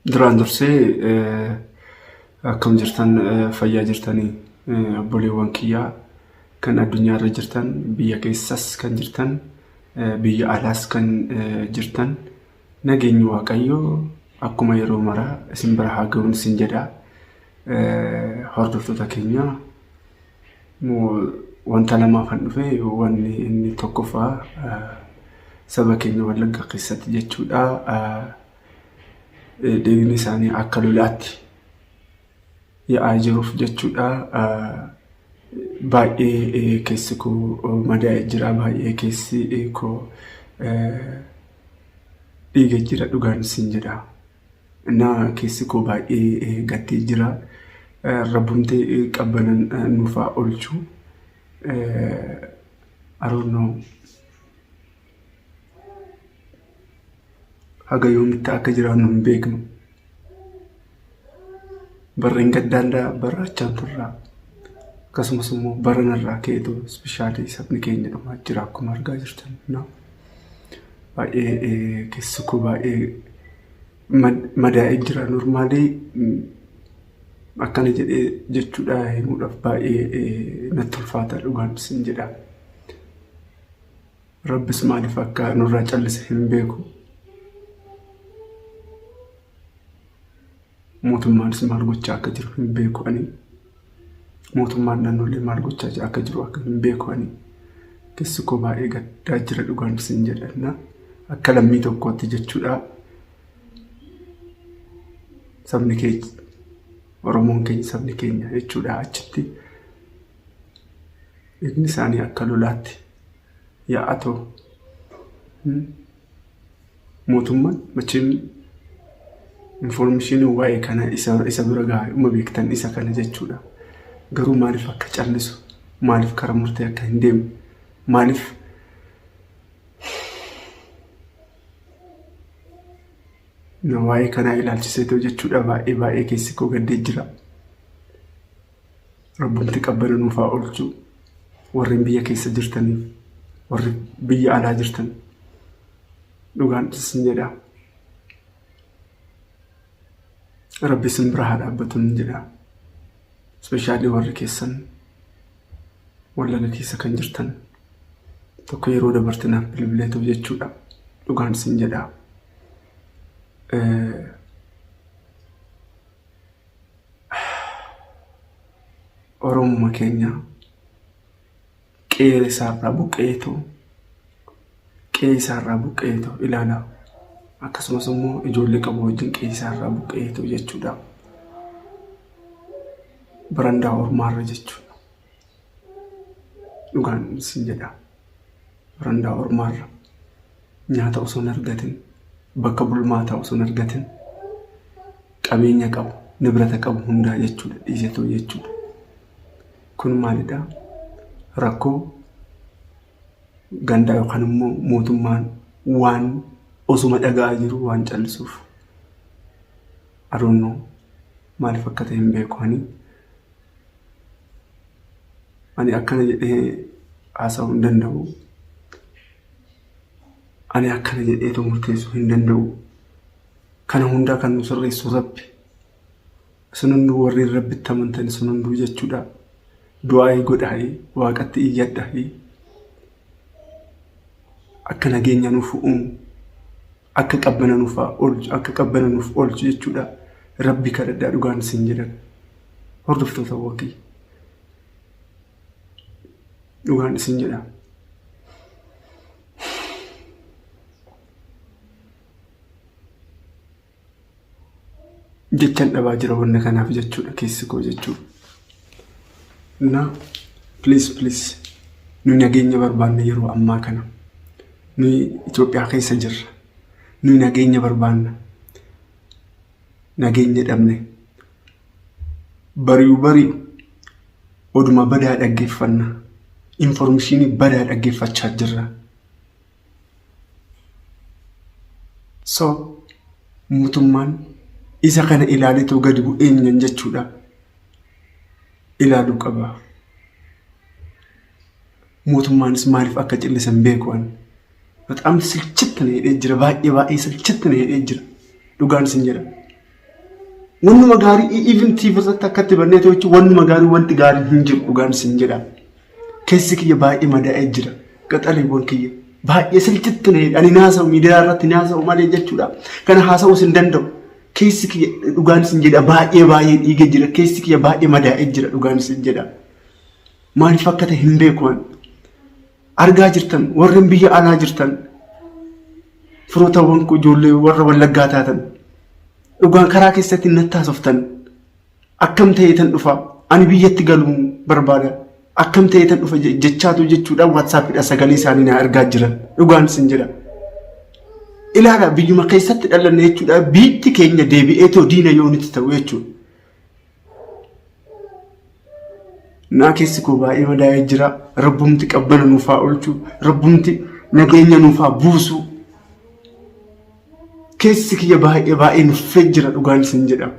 Duraan dursee akkam jirtan fayyaa jirtanii obboleewwan kiyyaa kan addunyaarra jirtan biyya keessas kan jirtan biyya alaas kan jirtan nageenyi waaqayyoo akkuma yeroo maraa isin bira haa ga'uun isin jedha. Hordoftoota keenya wanta lamaaf han dhufe wanni inni tokkoffaa saba keenya Wallagga keessatti jechuudha. Deegni isaanii akka lolaatti yaa'aa jiruuf jechuudha. Baay'ee keessi koo madaa'ee jira, baay'ee keessi koo dhiiga jira dhugaan isin jedha. Na keessi koo baay'ee gaddee jira. Rabbumtee qabbanan nuufaa oolchu. I don't know. Haga yoomitti akka jiraannu hin beeknu. Barreen gaddaandaa barraachaan turraa. Akkasumas immoo baranarraa ka'eetu ispeshaalii sabni keenya dhumaa jira akkuma argaa jirtan. Baay'ee keessi koo baay'ee madaa'ee jira. Normaalii akkana jedhee jechuudha himuudhaaf baay'ee natti ulfaata dhugaan isin jedha. Rabbis maaliif akka nurraa callise hin beeku. Mootummaanis maal gochaa akka jiru hin beeku ani. Mootummaan naannolee maal gochaa akka jiru akka hin beeku ani. Keessi koo baay'ee gaddaa jira dhugaan isin jedha. Akka lammii tokkootti jechuudha. Sabni keenya Oromoon keenya sabni keenya jechuudha achitti. Dhiigni isaanii akka lolaatti yaa'atoo. Mootummaan machiin information waa'ee kana isa bira gahaa uma beektan isa kana jechuudha. Garuu maaliif akka callisu, maaliif karaa murtee akka hin deemne, maaliif waa'ee kana ilaalchiseetoo jechuudha baay'ee keessi koo gaddee jira. Rabbumti qabbana nuufaa oolchu warreen biyya keessa jirtaniif warri biyya alaa jirtan dhugaan isin jedha. Rabbi isin bira haa dhaabbatuun jedha. Ispeshaalii warri keessan Wallagga keessa kan jirtan tokko yeroo dabartinaaf bilbileetoo jechuudha. Dhugaan isin jedha. Oromoo keenya qe'ee isaarraa buqqeetoo ilaala. Akkasumas immoo ijoollee qabu wajjin qe'ee isaarraa buqqeetoo jechuudha. Barandaa ormaarra jechuudha. Dhugaan isin jedha. Barandaa ormaarra nyaata osoo hin argatin, bakka bulmaataa osoo hin argatin, qabeenya qabu, nibrata qabu hundaa jechuudha dhiisetoo jechuudha. Kun maalidhaa? Rakkoo gandaa yookaan immoo mootummaan waan osuma dhaga'aa jiru waan callisuuf. I don't know maaliif akka ta'e hin beeku ani akkana jedhee haasa'uu hin danda'u. Ani akkana jedhee murteessuu hin danda'u. Kana hundaa kan nu sirreessu Rabbi. Isin hunduu warri Rabbitti amantan isin hunduu jechuudha. Du'aa godhaa waaqatti iyyadhaa. Akka nageenya nuuf uumu. Akka qabbana nuuf oolchu jechuudha. Rabbi kadhadhaa dhugaan isin jedhan. Hordoftoota waaqii. Dhugaan isin jedha. Jechaan dhabaa jira wanna kanaaf jechuudha keessi koo jechuudha. Please nu nageenya barbaanna yeroo ammaa kana. Nu Itoophiyaa keessa jirra. Nu nageenya barbaanna. Nageenya dhabne. Bari'u oduma badaa dhaggeeffanna. Informationii badaa dhaggeeffachaa jirra. So mootummaan isa kana ilaaleetoo gadi bu'eenyan jechuudha. Ilaaluu qaba. Mootummaanis maaliif akka callisan beekuun. Bataam silchit na hidhee jira baay'ee silchit na hidhee jira. Dhugaan isin jedha. wannuma gaarii even tiifasatti akkatti banneetu jechuun wannuma gaarii wanti gaarii hin jiru dhugaan sin jedha. Keessi kiyya baay'ee madaa'ee jira. Qaxaleewwan kiyya baay'ee silchitti ani naasa'u miidiyaa irratti naasa'u malee jechuudha. Kana haasa'uu sin danda'u. Keessi kiyya dhugaan sin jedha baay'ee dhiiga jira. Keessi kiyya baay'ee madaa'ee jira dhugaan sin jedha. Maaliif akka ta'e hin beeku waan argaa jirtan warreen biyya alaa jirtan firootawwan ijoollee warra wallaggaa taatan dhugaan karaa keessatti natti haasoftan akkam ta'eetan dhufa ani biyyatti galuu barbaada akkam ta'eetan dhufa jechaatu jechuudha WhatsAppidha sagalee isaanii na argaa jiran dhugaan sin jedha. Ilaala biyyuma keessatti dhalanne jechuudha biitti keenya deebi'eetoo diina yoo nuti ta'u jechuudha. Naa keessi koo baay'ee madaa'ee jira. Rabbumti qabbana nuufaa oolchu rabbumti nageenya nuufaa buusu. Keessi kiyya baay'ee nuffee jira dhugaan sin jedha.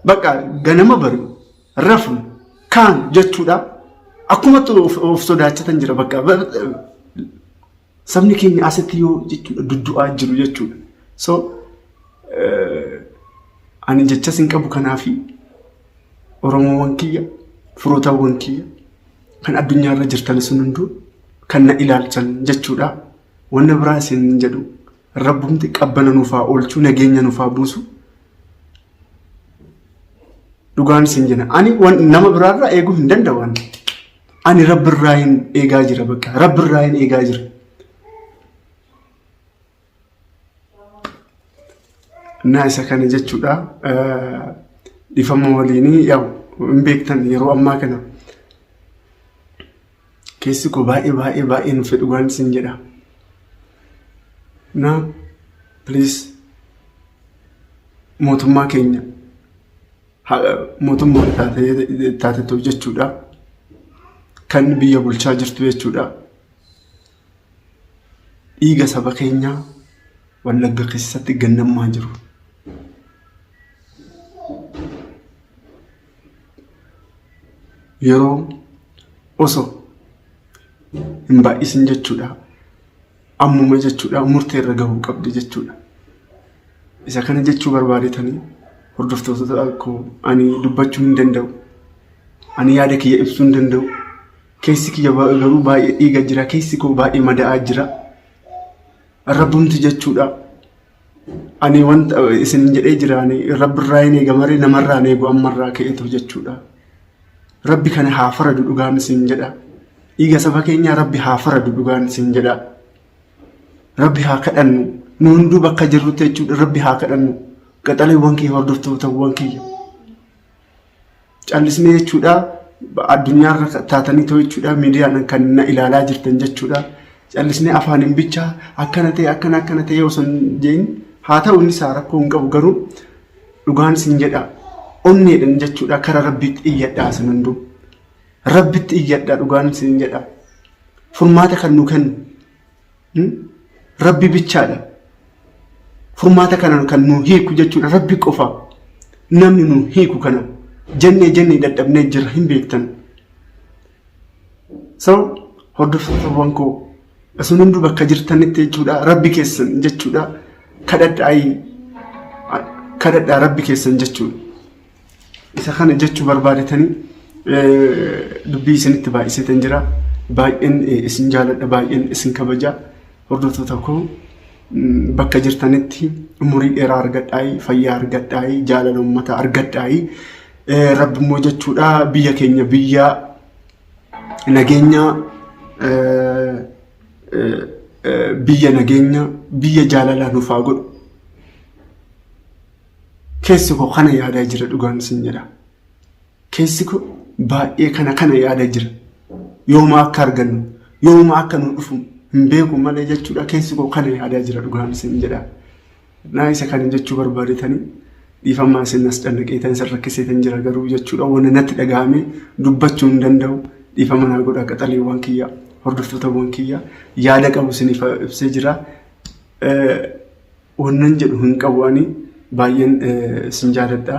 Bakka ganama bari rafnu kaan jechuudha akkumatti of sodaachatan jira bakka sabni keenya asitti yoo jechuudha duddu'aa jiru jechuudha. So ani jecha sin qabu kanaafi Oromoowwan kiyya firootawwan kiyya kan addunyaa irra jirtan sun hunduu kan na ilaalchan jechuudha. Wanna biraa isin jedhu rabbumti qabbana nuufaa oolchu nageenya nuufaa buusu dhugaan isin jedha. Ani nama biraarraa eeguu hin danda'u. Ani rabbirraa hin eegaa jira bakka rabbirraa hin eegaa jira. Naa isa kana jechuudha. Dhifama waliinii yaa'u hin beektan yeroo ammaa kana keessi koo baay'ee nuffee dhugaan isin jedha. Naa please mootummaa keenya mootummaa taatetu jechuudha kan biyya bulchaa jirtu jechuudha. Dhiiga saba keenyaa Wallagga keessatti gannamaa jiru. Yeroo osoo hin baay'isin jechuudha ammuma jechuudha murtee irra gahuu qabdi jechuudha. Isa kana jechuu barbaadetanii hordoftoota akkoo ani dubbachuu hin danda'u. Ani yaada kiyya ibsuu hin danda'u. Keessi kiyya garuu baay'ee dhiiga jira. Keessi koo baay'ee madaa'aa jira. Rabbumti jechuudha. Ani wanta isin jedhee jira rabbirraa hin eegamaree namarraa hin eegu ammarraa ka'eetu jechuudha. Rabbi kana haa faradu dhugaan isin jedha. Dhiiga saba keenyaa Rabbi haa faradu dhugaan isin jedha. Rabbi haa kadhannu. Nu hunduu bakka jirrutti jechuudha Rabbi haa kadhannu. Qaxaleewwan kiyya hordoftootawwan kiyya. Callisnee jechuudha addunyaarra taatanii ta'u jechuudha miidiyaan kan na ilaalaa jirtan jechuudha. Callisnee afaaniin bichaa akkana ta'e osoo hin jeen haa ta'u inni isaa rakkoo hin qabu garuu dhugaan isin jedha. Onneedhan jechuudha kara Rabbiitti iyyadhaa isin hunduu. Rabbitti iyyadhaa dhugaan isin jedha. Furmaata kan nu kennu Rabbi bichaadha. Furmaata kana kan nu hiiku jechuudha Rabbi qofa. Namni nu hiiku kana jennee dadhabnee jira hin beektan. So hordoftootawwan koo isin hunduu bakka jirtanitti jechuudha Rabbi keessan jechuudha kadhadhaa Rabbi keessan jechuudha. Isa kana jechuu barbaadetanii dubbii isinitti baay'iseetan jira. Baay'een isin jaaladha baay'een isin kabaja. Hordoftoota koo bakka jirtanitti umurii dheeraa argadhaa fayyaa argadhaa jaalala uummataa argadhaa. Rabbi immoo jechuudha biyya keenya biyya nageenya biyya jaalalaa nuuf haa godhu. Keessi koo kana yaadaa jira dhugaan isin jedha. Keessi koo baay'ee kana yaadaa jira. Yooma akka argannu yooma akka nu dhufu hin beeku malee jechuudha keessi koo kana yaadaa jira dhugaan isin jedha. Naa isa kana jechuu barbaadetanii dhiifamaa isin as dhannaqeetan isa rakkiseetan jira garuu jechuudha wanna natti dhagahame dubbachuu hin danda'u. Dhiifama naa godhaa qaxaleewwan kiyya hordoftootawwan kiyya yaada qabu isiniif ibsee jira. Wannan jedhu hin qabu ani baay'een isin jaaladha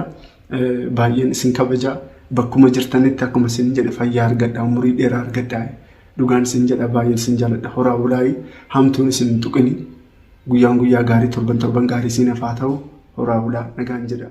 baay'een isin kabaja bakkuma jirtanitti akkuma isin jedhe fayyaa argadhaa umurii dheeraa argadhaa dhugaan isin jedha baay'een isin jaaladha horaa bulaa hamtuun isin tuqini guyyaan guyyaa gaarii torban gaarii isin hafaa ta'u horaa bulaa nagaan jedha.